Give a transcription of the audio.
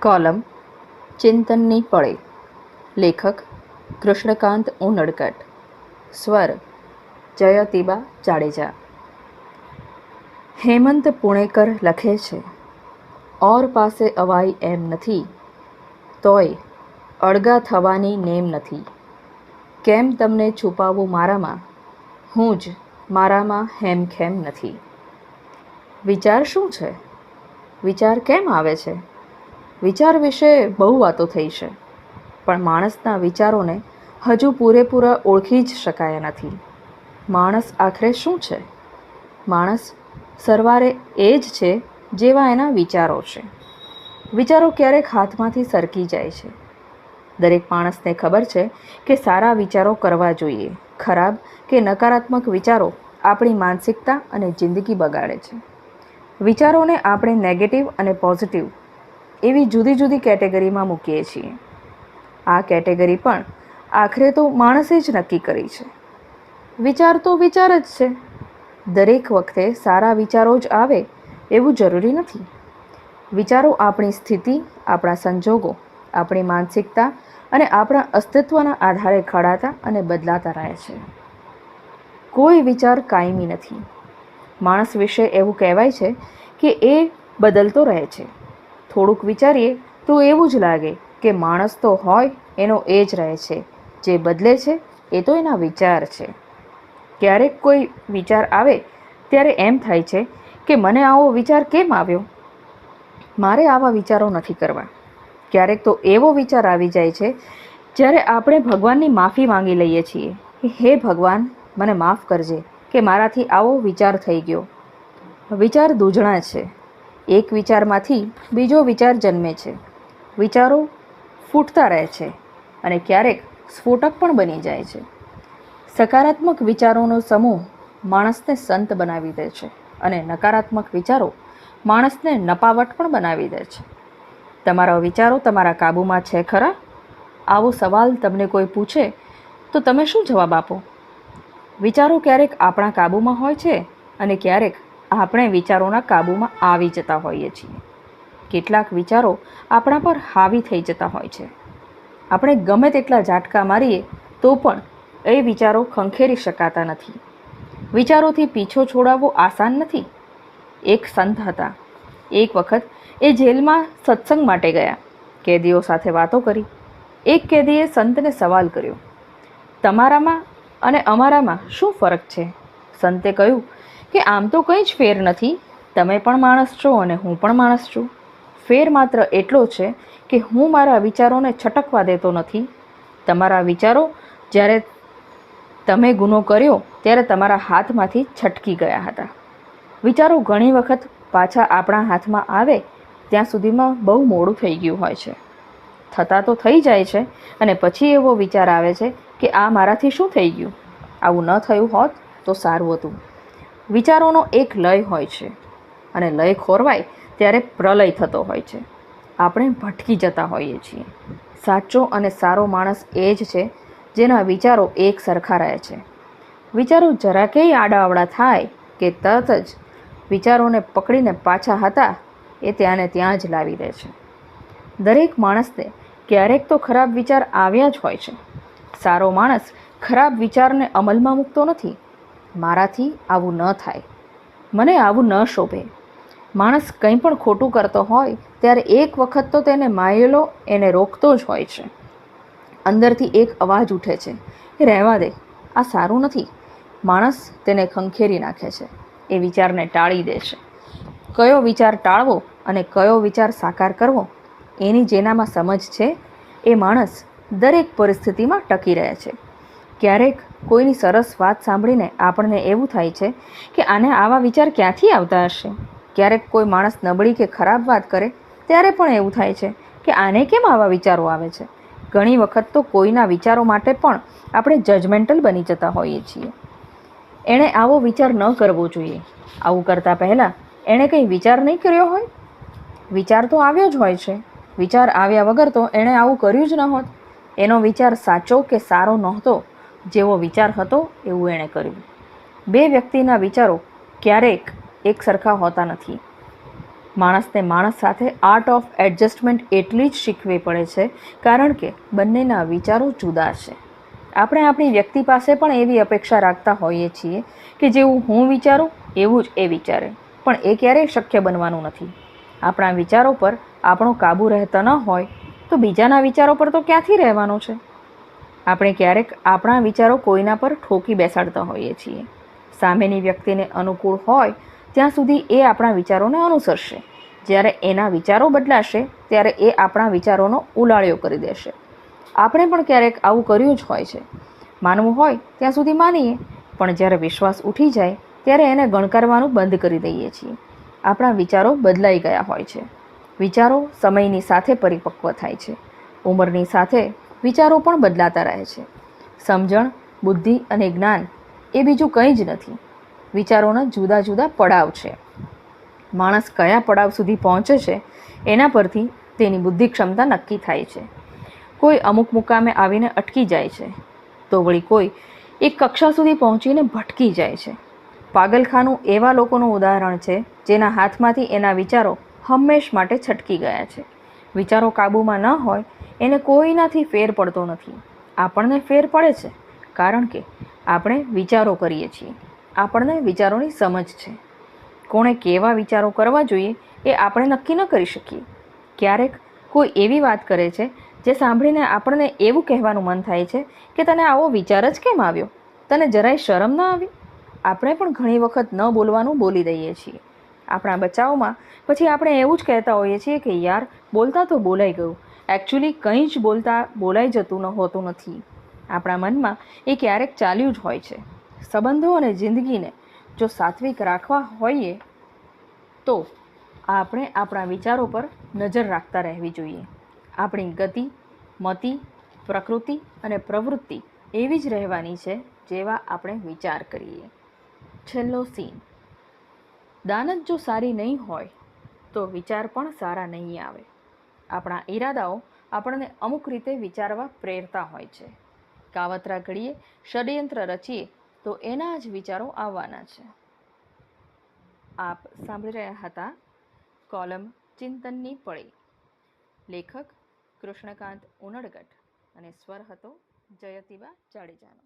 Column ચિંતનની પળે. લેખક કૃષ્ણકાંત ઉનડકટ. સ્વર જયતિબા જાડેજા. હેમંત પુણેકર લખે છે, ઓર પાસે અવાય એમ નથી, તોય અળગા થવાની નેમ નથી. કેમ તમને છુપાવું મારામાં, હું જ મારામાં હેમખેમ નથી. વિચાર શું છે? વિચાર કેમ આવે છે? વિચાર વિશે બહુ વાતો થઈ છે, પણ માણસના વિચારોને હજુ પૂરેપૂરા ઓળખી જ શકાયા નથી. માણસ આખરે શું છે? માણસ સરવારે એ જ છે જેવા એના વિચારો છે. વિચારો ક્યારેક હાથમાંથી સરકી જાય છે. દરેક માણસને ખબર છે કે સારા વિચારો કરવા જોઈએ. ખરાબ કે નકારાત્મક વિચારો આપણી માનસિકતા અને જિંદગી બગાડે છે. વિચારોને આપણે નેગેટિવ અને પોઝિટિવ એવી જુદી જુદી કેટેગરીમાં મૂકીએ છીએ. આ કેટેગરી પણ આખરે તો માણસે જ નક્કી કરી છે. વિચાર તો વિચાર જ છે. દરેક વખતે સારા વિચારો જ આવે એવું જરૂરી નથી. વિચારો આપણી સ્થિતિ, આપણા સંજોગો, આપણી માનસિકતા અને આપણા અસ્તિત્વના આધારે ખડાતા અને બદલાતા રહે છે. કોઈ વિચાર કાયમી નથી. માણસ વિશે એવું કહેવાય છે કે એ બદલતો રહે છે. થોડુંક વિચારીએ તો એવું જ લાગે કે માણસ તો હોય એનો એ જ રહે છે, જે બદલે છે એ તો એના વિચાર છે. ક્યારેક કોઈ વિચાર આવે ત્યારે એમ થાય છે કે મને આવો વિચાર કેમ આવ્યો? મારે આવા વિચારો નથી કરવા. ક્યારેક તો એવો વિચાર આવી જાય છે જ્યારે આપણે ભગવાનની માફી માંગી લઈએ છીએ કે હે ભગવાન, મને માફ કરજે કે મારાથી આવો વિચાર થઈ ગયો. વિચાર દૂજણા છે. એક વિચારમાંથી બીજો વિચાર જન્મે છે. વિચારો ફૂટતા રહે છે અને ક્યારેક સ્ફોટક પણ બની જાય છે. સકારાત્મક વિચારોનો સમૂહ માણસને સંત બનાવી દે છે અને નકારાત્મક વિચારો માણસને નપાવટ પણ બનાવી દે છે. તમારા વિચારો તમારા કાબૂમાં છે ખરા? આવો સવાલ તમને કોઈ પૂછે તો તમે શું જવાબ આપો? વિચારો ક્યારેક આપણા કાબૂમાં હોય છે અને ક્યારેક આપણે વિચારોના કાબૂમાં આવી જતા હોઈએ છીએ. કેટલાક વિચારો આપણા પર હાવી થઈ જતા હોય છે. આપણે ગમે તેટલા ઝાટકા મારીએ તો પણ એ વિચારો ખંખેરી શકાતા નથી. વિચારોથી પીછો છોડાવવો આસાન નથી. એક સંત હતા. એક વખત એ જેલમાં સત્સંગ માટે ગયા. કેદીઓ સાથે વાતો કરી. એક કેદીએ સંતને સવાલ કર્યો, તમારામાં અને અમારામાં શું ફરક છે? સંતે કહ્યું કે આમ તો કંઈ જ ફેર નથી. તમે પણ માણસ છો અને હું પણ માણસ છું. ફેર માત્ર એટલો છે કે હું મારા વિચારોને છટકવા દેતો નથી. તમારા વિચારો જ્યારે તમે ગુનો કર્યો ત્યારે તમારા હાથમાંથી છટકી ગયા હતા. વિચારો ઘણી વખત પાછા આપણા હાથમાં આવે ત્યાં સુધીમાં બહુ મોડું થઈ ગયું હોય છે. થતા તો થઈ જાય છે અને પછી એવો વિચાર આવે છે કે આ મારાથી શું થઈ ગયું? આવું ન થયું હોત તો સારું હતું. વિચારોનો એક લય હોય છે અને લય ખોરવાય ત્યારે પ્રલય થતો હોય છે. આપણે ભટકી જતા હોઈએ છીએ. સાચો અને સારો માણસ એ જ છે જેના વિચારો એક સરખા રહે છે. વિચારો જરાકેય આડાઅવળા થાય કે તરત જ વિચારોને પકડીને પાછા હતા એ ત્યાંને ત્યાં જ લાવી દે છે. દરેક માણસને ક્યારેક તો ખરાબ વિચાર આવ્યા જ હોય છે. સારો માણસ ખરાબ વિચારને અમલમાં મૂકતો નથી. મારાથી આવું ન થાય, મને આવું ન શોભે. માણસ કંઈ પણ ખોટું કરતો હોય ત્યારે એક વખત તો તેને માયેલો એને રોકતો જ હોય છે. અંદરથી એક અવાજ ઉઠે છે કે રહેવા દે, આ સારું નથી. માણસ તેને ખંખેરી નાખે છે. એ વિચારને ટાળી દે છે. કયો વિચાર ટાળવો અને કયો વિચાર સાકાર કરવો એની જેનામાં સમજ છે એ માણસ દરેક પરિસ્થિતિમાં ટકી રહે છે. ક્યારેક કોઈની સરસ વાત સાંભળીને આપણને એવું થાય છે કે આને આવા વિચાર ક્યાંથી આવતા હશે. ક્યારેક કોઈ માણસ નબળી કે ખરાબ વાત કરે ત્યારે પણ એવું થાય છે કે આને કેમ આવા વિચારો આવે છે. ઘણી વખત તો કોઈના વિચારો માટે પણ આપણે જજમેન્ટલ બની જતા હોઈએ છીએ. એણે આવો વિચાર ન કરવો જોઈએ. આવું કરતાં પહેલાં એણે કંઈ વિચાર નહીં કર્યો હોય? વિચાર તો આવ્યો જ હોય છે. વિચાર આવ્યા વગર તો એણે આવું કર્યું જ ન હોત. એનો વિચાર સાચો કે સારો નહોતો. જેવો વિચાર હતો એવું એણે કર્યું. બે વ્યક્તિના વિચારો ક્યારેક એક સરખા હોતા નથી. માણસને માણસ સાથે આર્ટ ઓફ એડજસ્ટમેન્ટ એટલી જ શીખવી પડે છે કારણ કે બંનેના વિચારો જુદા છે. આપણે આપણી વ્યક્તિ પાસે પણ એવી અપેક્ષા રાખતા હોઈએ છીએ કે જેવું હું વિચારું એવું જ એ વિચારે, પણ એ ક્યારેય શક્ય બનવાનું નથી. આપણા વિચારો પર આપણો કાબૂ રહેતો ન હોય તો બીજાના વિચારો પર તો ક્યાંથી રહેવાનો છે? આપણે ક્યારેક આપણા વિચારો કોઈના પર ઠોકી બેસાડતા હોઈએ છીએ. સામેની વ્યક્તિને અનુકૂળ હોય ત્યાં સુધી એ આપણા વિચારોને અનુસરશે. જ્યારે એના વિચારો બદલાશે ત્યારે એ આપણા વિચારોનો ઉલાળ્યો કરી દેશે. આપણે પણ ક્યારેક આવું કર્યું જ હોય છે. માનવું હોય ત્યાં સુધી માનીએ, પણ જ્યારે વિશ્વાસ ઉઠી જાય ત્યારે એને ગણકારવાનું બંધ કરી દઈએ છીએ. આપણા વિચારો બદલાઈ ગયા હોય છે. વિચારો સમયની સાથે પરિપક્વ થાય છે. ઉંમરની સાથે વિચારો પણ બદલાતા રહે છે. સમજણ, બુદ્ધિ અને જ્ઞાન એ બીજું કંઈ જ નથી. વિચારોના જુદા જુદા પડાવ છે. માણસ કયા પડાવ સુધી પહોંચે છે એના પરથી તેની બુદ્ધિ ક્ષમતા નક્કી થાય છે. કોઈ અમુક મુકામે આવીને અટકી જાય છે, તો વળી કોઈ એક કક્ષા સુધી પહોંચીને ભટકી જાય છે. પાગલખાનું એવા લોકોનું ઉદાહરણ છે જેના હાથમાંથી એના વિચારો હંમેશ માટે છટકી ગયા છે. વિચારો કાબૂમાં ન હોય એને કોઈનાથી ફેર પડતો નથી. આપણને ફેર પડે છે કારણ કે આપણે વિચારો કરીએ છીએ. આપણને વિચારોની સમજ છે. કોણે કેવા વિચારો કરવા જોઈએ એ આપણે નક્કી ન કરી શકીએ. ક્યારેક કોઈ એવી વાત કરે છે જે સાંભળીને આપણને એવું કહેવાનું મન થાય છે કે તને આવો વિચાર જ કેમ આવ્યો? તને જરાય શરમ ન આવી? આપણે પણ ઘણી વખત ન બોલવાનું બોલી દઈએ છીએ. આપણા બચાવમાં પછી આપણે એવું જ કહેતા હોઈએ છીએ કે યાર બોલતા તો બોલાઈ ગયું, એકચ્યુઅલી કંઈ જ બોલાઈ જતું હોતું નથી. આપણા મનમાં એ ક્યારેક ચાલ્યું જ હોય છે. સંબંધો અને જિંદગીને જો સાત્વિક રાખવા હોઈએ તો આપણે આપણા વિચારો પર નજર રાખતા રહેવી જોઈએ. આપણી ગતિ, મતિ, પ્રકૃતિ અને પ્રવૃત્તિ એવી જ રહેવાની છે જેવા આપણે વિચાર કરીએ. છેલ્લો સીન. દાનત જો સારી નહીં હોય તો વિચાર પણ સારા નહીં આવે. આપણા ઈરાદાઓ આપણને અમુક રીતે વિચારવા પ્રેરતા હોય છે. કાવતરા ઘડીએ, ષડયંત્ર રચીએ તો એના જ વિચારો આવવાના છે. આપ સાંભળી રહ્યા હતા કોલમ ચિંતનની પળી. લેખક કૃષ્ણકાંત ઉનડગટ અને સ્વર હતો જયતિબા જાડેજાનો.